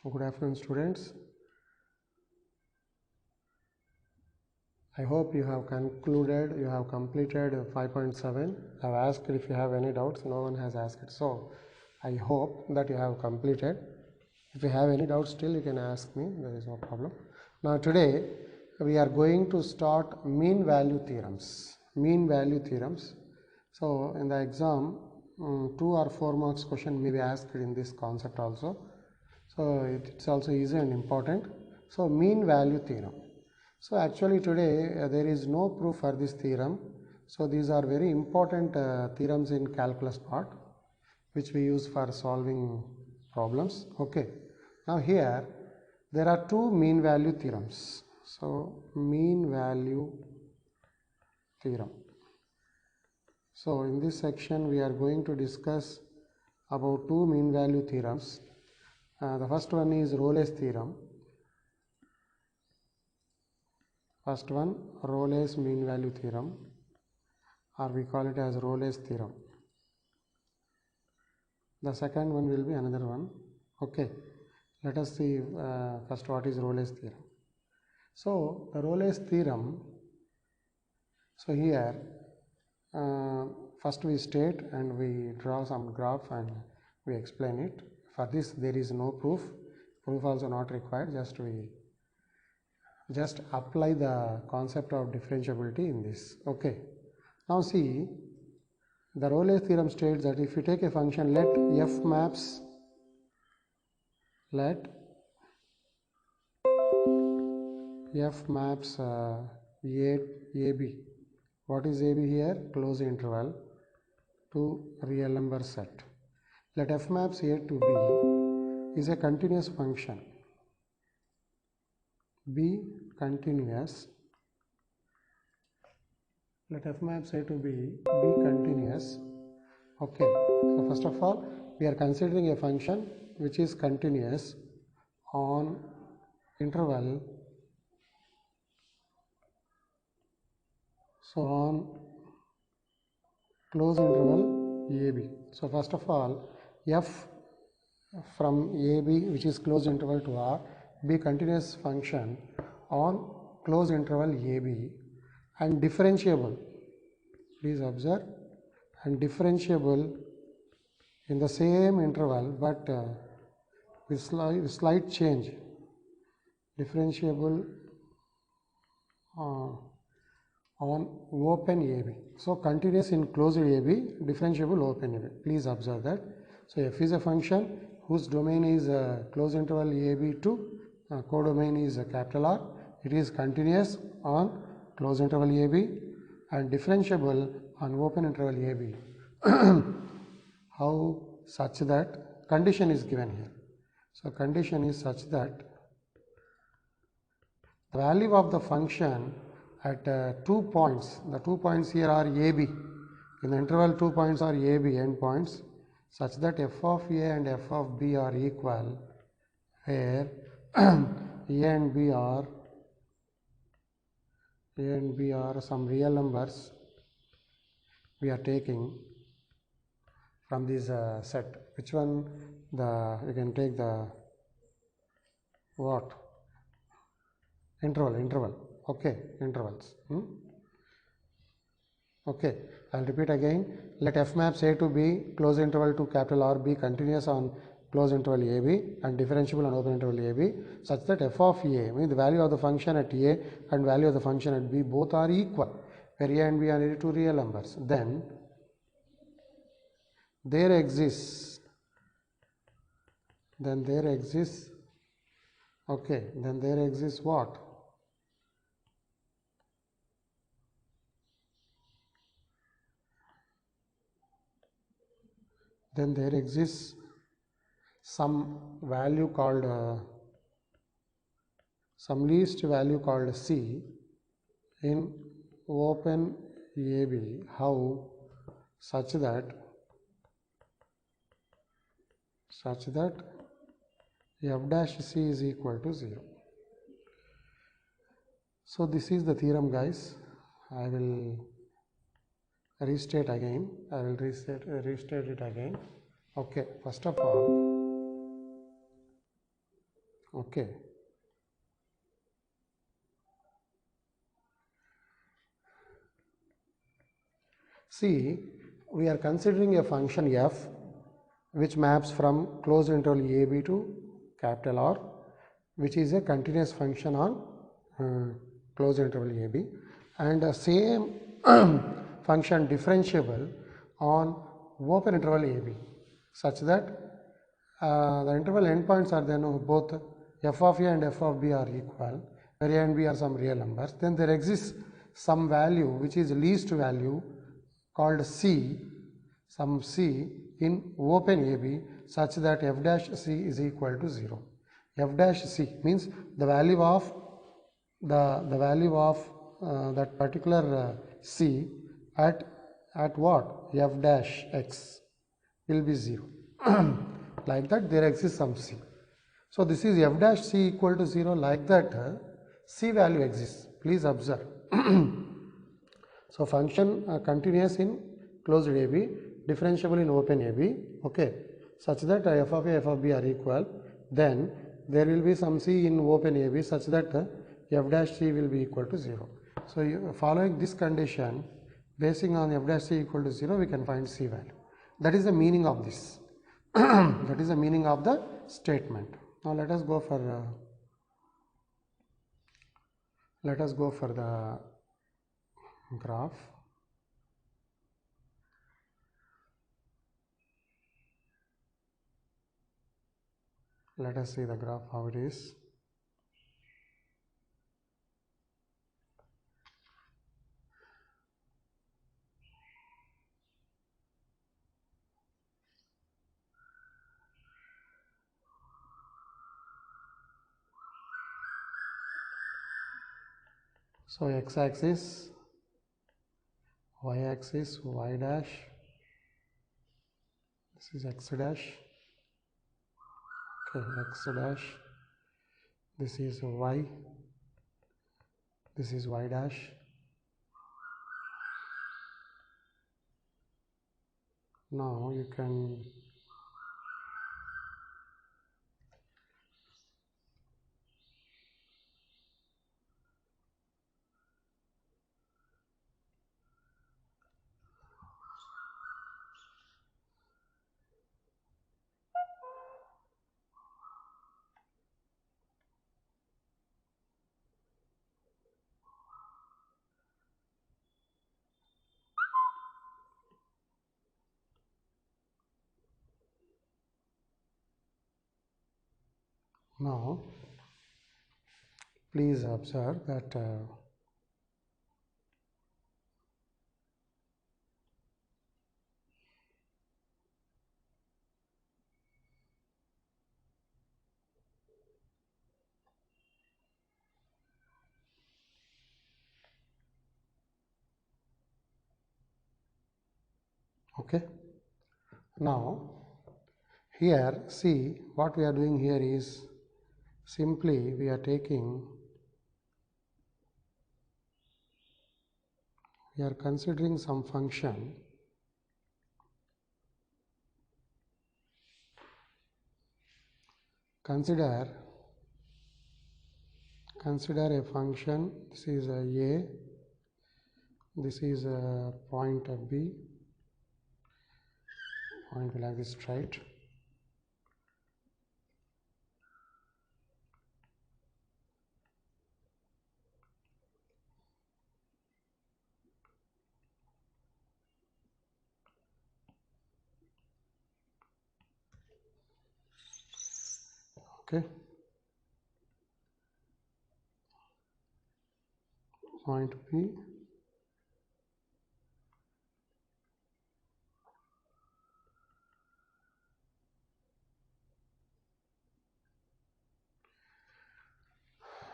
Good afternoon, students. I hope you have concluded, you have completed 5.7. I have asked if you have any doubts. No one has asked it. So, I hope that you have completed. If you have any doubts still, you can ask me. There is no problem. Now, today we are going to start mean value theorems. Mean value theorems. So, in the exam, 2 or 4 marks question may be asked in this concept also. So, it's also easy and important. So, mean value theorem. So, actually today there is no proof for this theorem. So, these are very important theorems in calculus part which we use for solving problems. Okay. Now, here there are two mean value theorems. So, mean value theorem. So, in this section we are going to discuss about two mean value theorems. The first one is Rolle's theorem. First one, Rolle's mean value theorem, or we call it as Rolle's theorem. The second one will be another one. Okay, let us see first what is Rolle's theorem. So, the Rolle's theorem, so here first we state and we draw some graph and we explain it. For this there is no proof also not required, just apply the concept of differentiability in this. Okay. Now see, the Rolle's theorem states that if you take a function, let f maps AB. What is AB here? Closed interval to real number set. Let f maps A to B is a continuous function. B continuous. Let f maps A to B continuous. Okay. So first of all, we are considering a function which is continuous on interval. So on closed interval AB. So first of all, f from AB, which is closed interval to R, be continuous function on closed interval AB and differentiable. Please observe, and differentiable in the same interval but with slight change. Differentiable on open AB. So continuous in closed AB, differentiable open AB. Please observe that. So f is a function whose domain is closed interval AB to codomain is capital R. It is continuous on closed interval AB and differentiable on open interval AB. How? Such that condition is given here. So condition is such that the value of the function at 2 points, the 2 points here are AB. In the interval 2 points are AB endpoints, such that f of A and f of B are equal, where A and B are some real numbers we are taking from this set. Which one? We can take the what? Interval. Okay, intervals. Okay, I'll repeat again. Let f maps A to B, closed interval to capital R, be continuous on closed interval AB and differentiable on open interval AB, such that f of A, means the value of the function at A and value of the function at B both are equal, where A and B are two real numbers. Then there exists what? Then there exists some value called some least value called C in open AB. How? Such that f dash C is equal to 0. So this is the theorem, guys. I will restate it again. Okay, first of all, Okay. See, we are considering a function f which maps from closed interval ab to capital R, which is a continuous function on closed interval ab, and the same function differentiable on open interval ab, such that the interval endpoints are then both f of a and f of b are equal, where a and b are some real numbers. Then there exists some value which is least value called c, some c in open AB, such that f dash c is equal to 0. F dash c means the value of that particular c at what f dash x will be 0. Like that there exists some c. So this is f dash c equal to 0, like that c value exists. Please observe. So function continuous in closed AB, differentiable in open AB, okay, such that f of a, f of b are equal. Then there will be some c in open AB such that f dash c will be equal to 0. So following this condition, basing on f dash c equal to 0, we can find c value. That is the meaning of this. That is the meaning of the statement. Now let us go for the graph. Let us see the graph how it is. So x-axis, y-axis, y dash, this is x dash, okay, x dash, this is y, this is y dash. Now you can now please observe that okay. Now here see what we are doing here is simply we are considering some function. Consider a function. This is a, this is a point B, point like this straight. Okay, point B,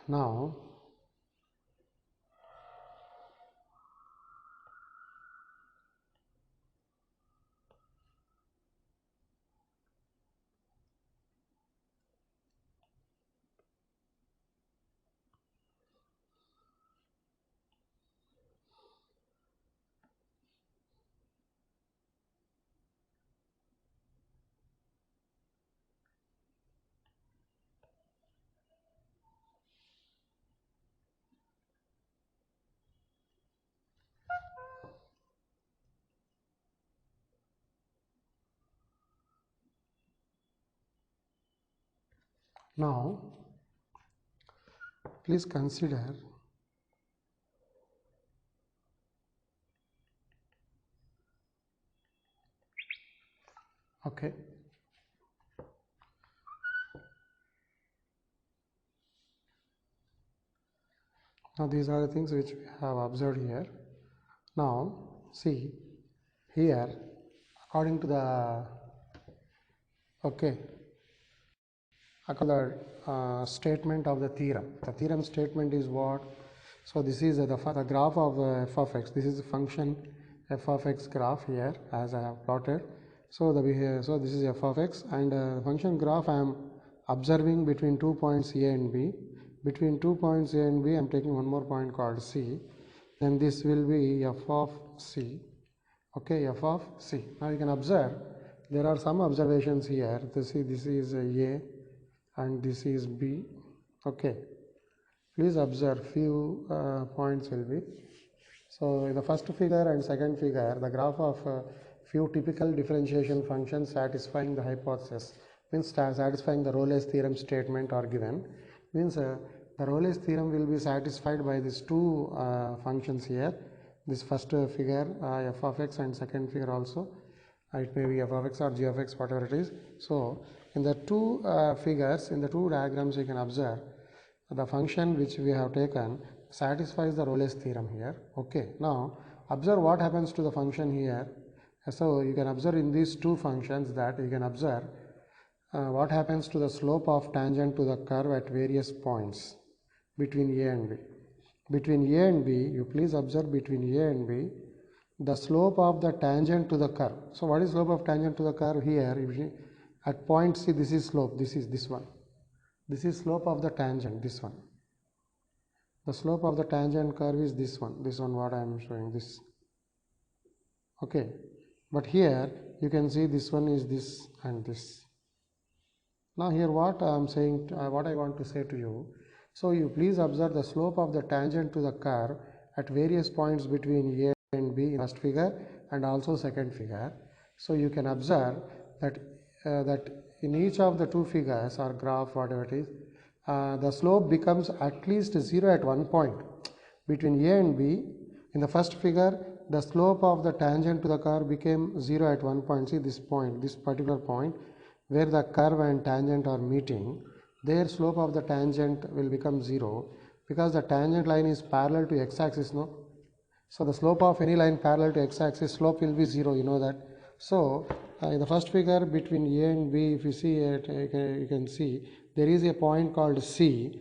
now Now please consider okay. Now these are the things which we have observed here. Now see here, according to the statement of the theorem. The theorem statement is what? So this is the graph of f of x. This is the function f of x graph here as I have plotted. So this is f of x, and function graph I am observing between 2 points a and b. Between 2 points a and b I am taking one more point called c. Then this will be f of c. Okay, f of c. Now you can observe there are some observations here. This is a and this is b. Okay, please observe few points will be. So in the first figure and second figure, the graph of few typical differentiation functions satisfying the hypothesis, means satisfying the Rolle's theorem statement are given. Means the Rolle's theorem will be satisfied by these two functions here. This first figure f of x, and second figure also it may be f of x or g of x, whatever it is. So in the two figures, in the two diagrams, you can observe the function which we have taken satisfies the Rolle's theorem here. Okay, now observe what happens to the function here. So you can observe in these two functions that you can observe what happens to the slope of tangent to the curve at various points between a and b. Between a and b, you please observe between a and b, the slope of the tangent to the curve. So what is slope of tangent to the curve here? At point C, this is slope, this is this one. This is slope of the tangent, this one. The slope of the tangent curve is this one what I am showing, this. Okay, but here you can see this one is this and this. Now here what I am saying, what I want to say to you. So you please observe the slope of the tangent to the curve at various points between A and B in first figure and also second figure. So you can observe that in each of the two figures or graph, whatever it is, the slope becomes at least 0 at one point between A and B. In the first figure, the slope of the tangent to the curve became 0 at one point. See this point, this particular point where the curve and tangent are meeting, their slope of the tangent will become 0 because the tangent line is parallel to x-axis, no? So the slope of any line parallel to x-axis, slope will be 0, you know that. So in the first figure between A and B, if you see it, you can see there is a point called C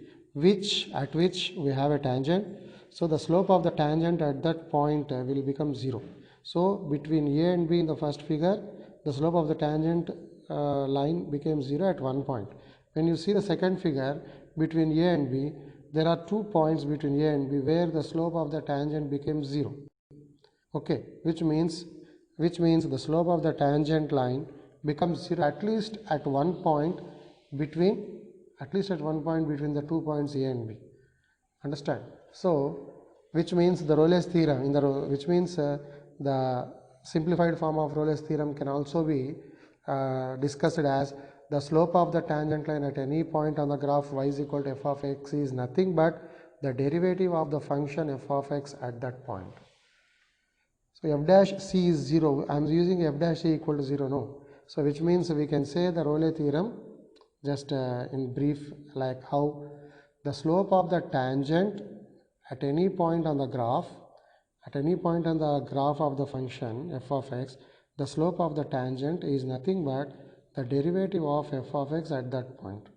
at which we have a tangent. So the slope of the tangent at that point will become 0. So between A and B in the first figure, the slope of the tangent line became 0 at one point. When you see the second figure between A and B, there are 2 points between A and B where the slope of the tangent became 0. Okay, which means the slope of the tangent line becomes 0 at least at one point between the 2 points A and B. Understand? So which means the Rolle's theorem the simplified form of Rolle's theorem can also be discussed as the slope of the tangent line at any point on the graph y is equal to f of x is nothing but the derivative of the function f of x at that point. So f dash c is 0. I am using f dash c equal to 0, no. So which means we can say the Rolle theorem just in brief, like how the slope of the tangent at any point on the graph of the function f of x, the slope of the tangent is nothing but the derivative of f of x at that point.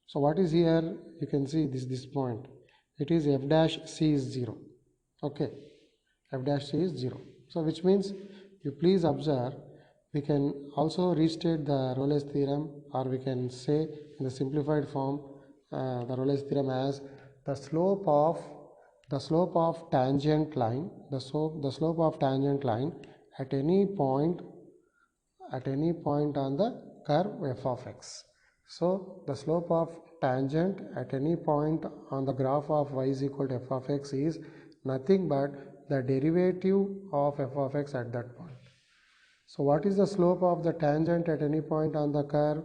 So what is here? You can see this point. It is f dash c is 0. Okay, f dash c is 0. So which means you please observe, we can also restate the Rolle's theorem, or we can say in the simplified form the Rolle's theorem as the slope of tangent line at any point on the curve f of x. So the slope of tangent at any point on the graph of y is equal to f of x is nothing but the derivative of f of x at that point. So what is the slope of the tangent at any point on the curve?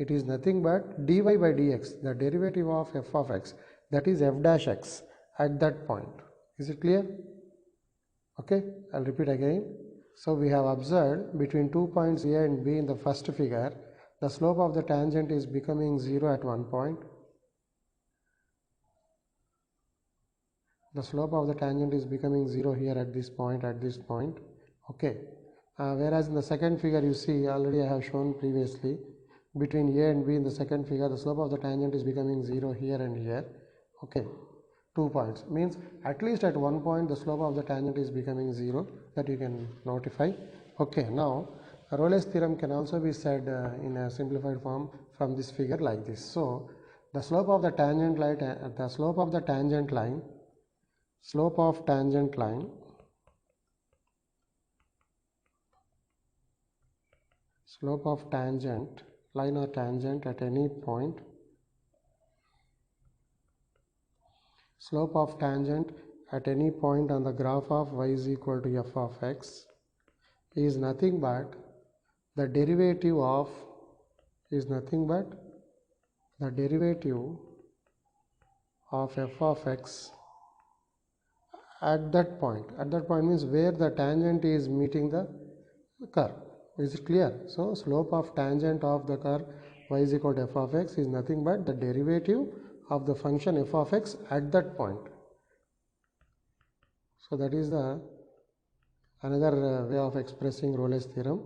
it is nothing but dy by dx, the derivative of f of x, that is f dash x at that point. Is it clear? Okay, I'll repeat again. So we have observed between 2 points A and B in the first figure, the slope of the tangent is becoming 0 at one point. The slope of the tangent is becoming 0 here at this point, okay. Whereas in the second figure, you see, already I have shown previously, between A and B in the second figure, the slope of the tangent is becoming 0 here and here, okay. 2 points means at least at one point the slope of the tangent is becoming 0, that you can notify. Okay, now Rolle's theorem can also be said in a simplified form from this figure like this. So the slope of the tangent line, slope of tangent line or tangent at any point, slope of tangent at any point on the graph of y is equal to f of x is nothing but the derivative of f of x at that point. At that point means where the tangent is meeting the curve. Is it clear? So slope of tangent of the curve y is equal to f of x is nothing but the derivative of the function f of x at that point. So that is the another way of expressing Rolle's theorem.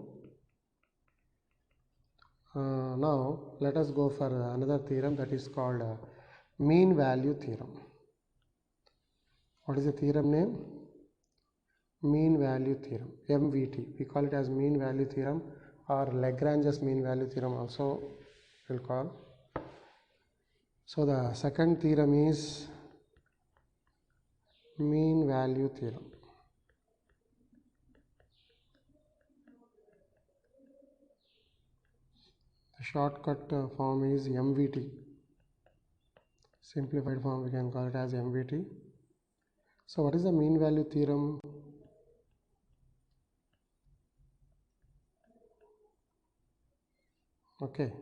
Now let us go for another theorem, that is called mean value theorem. What is the theorem name? Mean value theorem, MVT. We call it as mean value theorem, or Lagrange's mean value theorem also we'll call. So the second theorem is mean value theorem. The shortcut form is MVT. Simplified form we can call it as MVT. So what is the mean value theorem? Okay.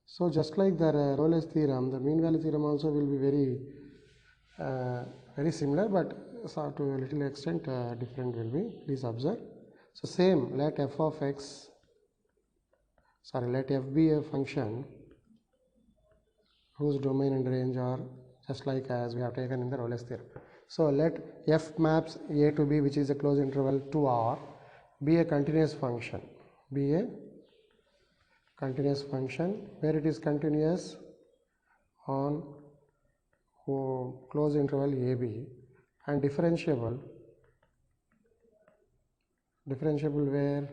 So just like the Rolle's theorem, the mean value theorem also will be very similar, but so to a little extent different will be. Please observe. So same, let f be a function whose domain and range are just like as we have taken in the Rolle's theorem. So let f maps a to b, which is a closed interval to R, be a continuous function. Where it is continuous on closed interval AB, and differentiable where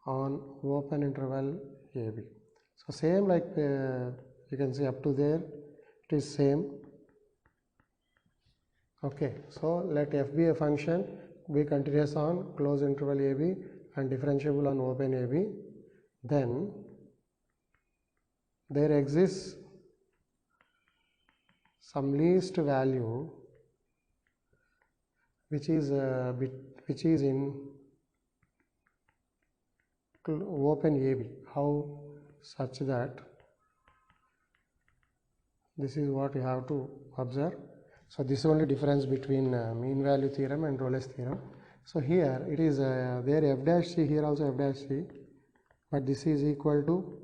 on open interval AB. So same like you can see up to there it is same. Okay, so let f be a function, be continuous on closed interval AB and differentiable on open AB. Then there exists some least value which is in open AB. How? Such that this is what you have to observe. So this is only difference between mean value theorem and Rolle's theorem. So here it is there f dash c, here also f dash c, but this is equal to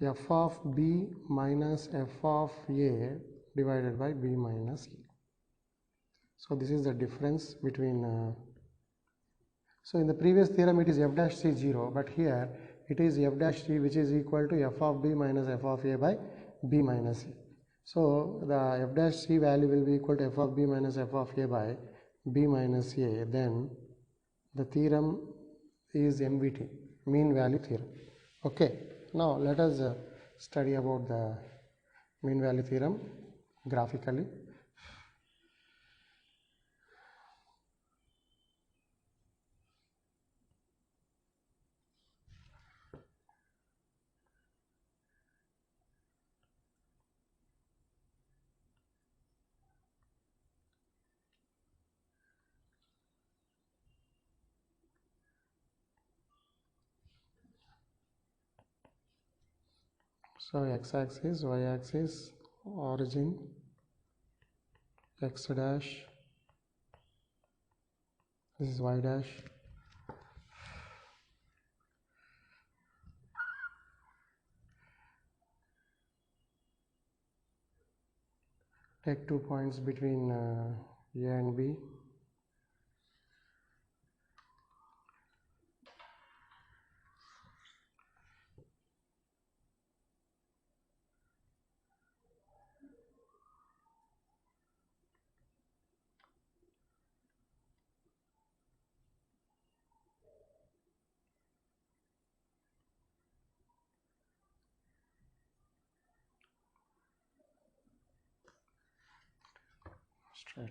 f of b minus f of a divided by b minus a. So this is the difference between so in the previous theorem it is f dash c 0, but here it is f dash c, which is equal to f of b minus f of a by b minus a. So the f dash c value will be equal to f of b minus f of a by b minus a. Then the theorem is MVT, mean value theorem. Okay, now let us study about the mean value theorem graphically. So x-axis, y-axis, origin, x dash, this is y dash, take 2 points between A and B. Straight.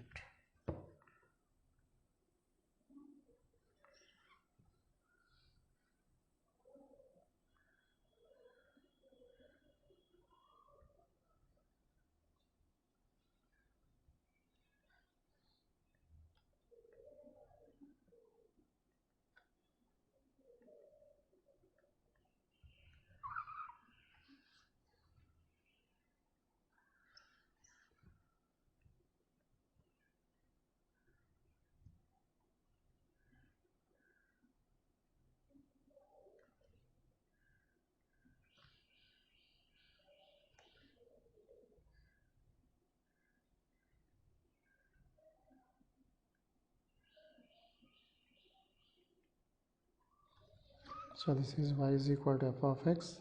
So this is y is equal to f of x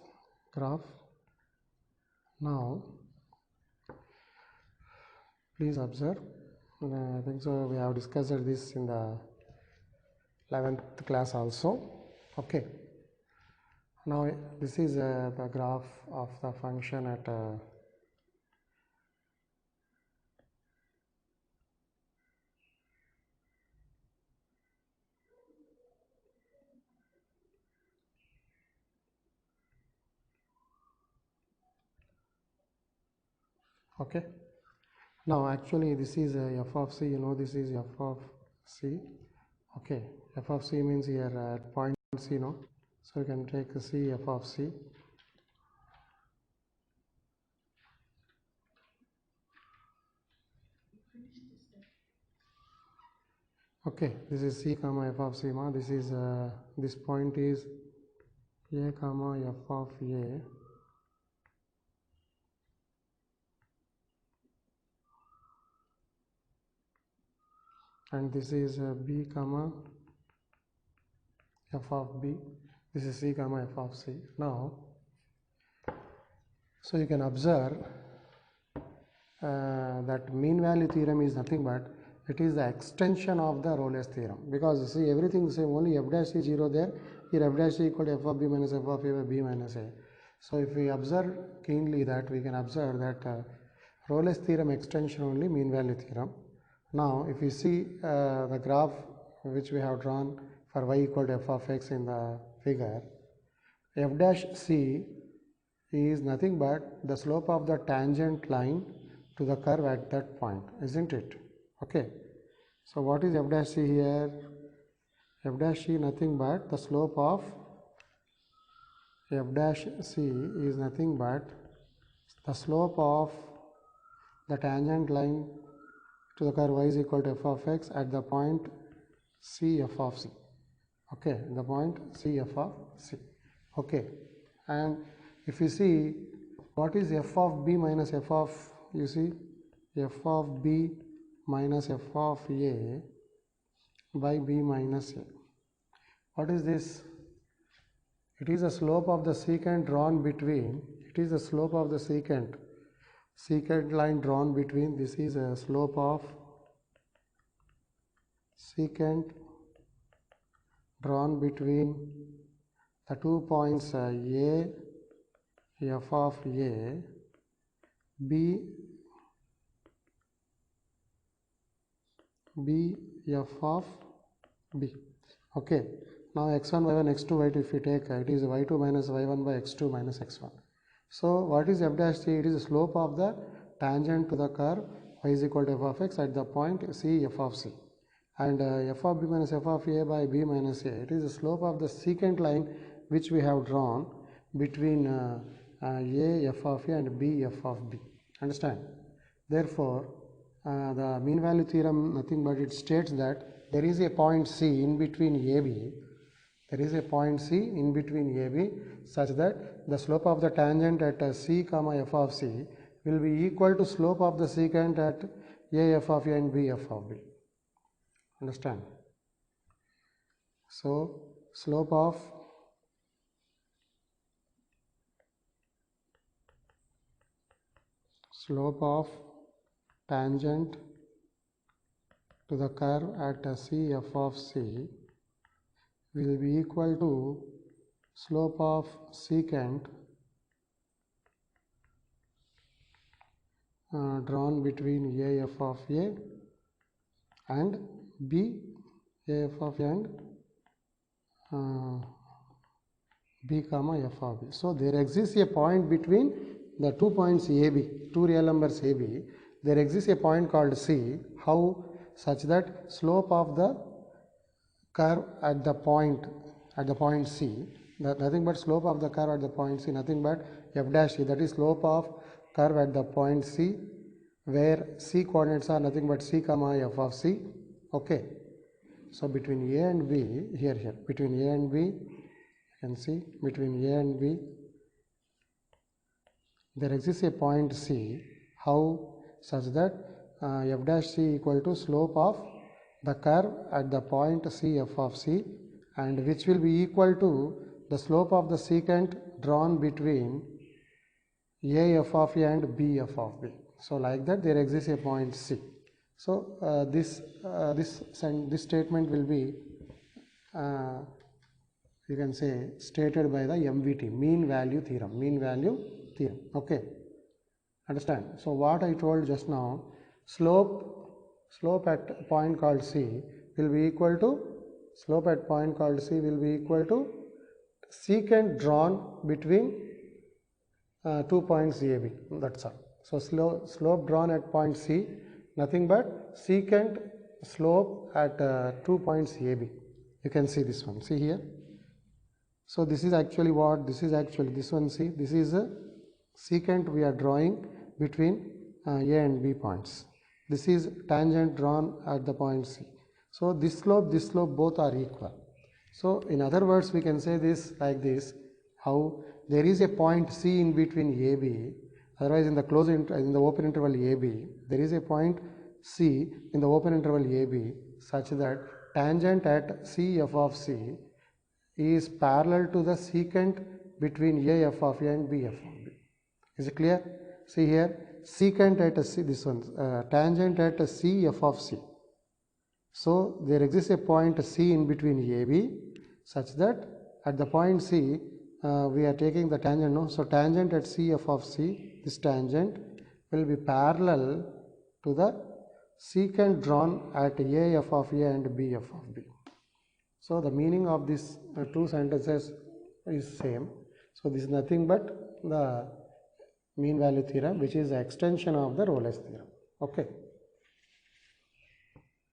graph. Now please observe, I think so we have discussed this in the 11th class also. Okay, now this is the graph of the function at okay. Now actually this is f of c, you know, this is f of c. Okay, f of c means here at point c, no, so you can take c f of c. Okay, this is c comma f of c, ma. This is this point is a comma f of a, and this is b comma f of b. This is c comma f of c. Now, so you can observe that mean value theorem is nothing but it is the extension of the Rolle's theorem, because you see everything same, only f dash is 0 there, here f dash is equal to f of b minus f of a by b minus a. So if we observe keenly that, we can observe that Rolle's theorem extension only mean value theorem. Now if you see the graph which we have drawn for y equal to f of x in the figure, f dash c is nothing but the slope of the tangent line to the curve at that point, isn't it? Okay, so what is f dash c here? F dash c nothing but the slope of f dash c is nothing but the slope of the tangent line to the curve y is equal to f of x at the point c f of c. Okay, the point c f of c. Okay, and if you see what is f of b minus f of, you see f of b minus f of a by b minus a. What is this? It is the slope of the secant drawn between, it is the slope of the secant line drawn between, this is a slope of secant drawn between the 2 points a f of a, b f of b. Okay, now x1 y1 x2 y2, if you take it is y2 minus y1 by x2 minus x1. So what is f dash c? It is the slope of the tangent to the curve y is equal to f of x at the point c f of c, and f of b minus f of a by b minus a, it is the slope of the secant line which we have drawn between A f of A and B f of B. Understand? Therefore, the mean value theorem nothing but it states that there is a point C in between AB. There is a point C in between AB such that the slope of the tangent at C comma f of C will be equal to slope of the secant at A f of A and B f of B. Understand? So, slope of tangent to the curve at C f of C will be equal to slope of secant drawn between A f of A and B A f of A and B comma f of B. So there exists a point between the 2 points AB, two real numbers AB. There exists a point called C. How? Such that slope of the curve at the point C, nothing but slope of the curve at the point C, nothing but f dash C, that is slope of curve at the point C, where C coordinates are nothing but C comma f of C. Okay. So between A and B, here between A and B, you can see between A and B there exists a point C. How? Such that f dash C equal to slope of the curve at the point C f of C, and which will be equal to the slope of the secant drawn between A f of A and B f of B. So like that there exists a point C. So this statement will be you can say stated by the MVT, mean value theorem. Okay, understand? So what I told just now, slope at a point called C will be equal to secant drawn between 2 points AB. That's all. So slope drawn at point C, nothing but secant slope at 2 points AB. You can see this one. See here. So this is actually what? This one. See, this is a secant we are drawing between A and B points. This is tangent drawn at the point C. So this slope both are equal. So in other words, we can say this like this. How? There is a point C in between AB. Otherwise, in the open interval AB, there is a point C in the open interval AB such that tangent at C f of C is parallel to the secant between A f of A and B f of B. Is it clear? See here, secant at C, this one, tangent at C f of C. So there exists a point C in between AB such that at the point C we are taking the tangent. No? So tangent at C f of C, this tangent will be parallel to the secant drawn at A f of A and B f of B. So the meaning of these two sentences is same. So this is nothing but the mean value theorem, which is the extension of the Rolle's theorem. Okay.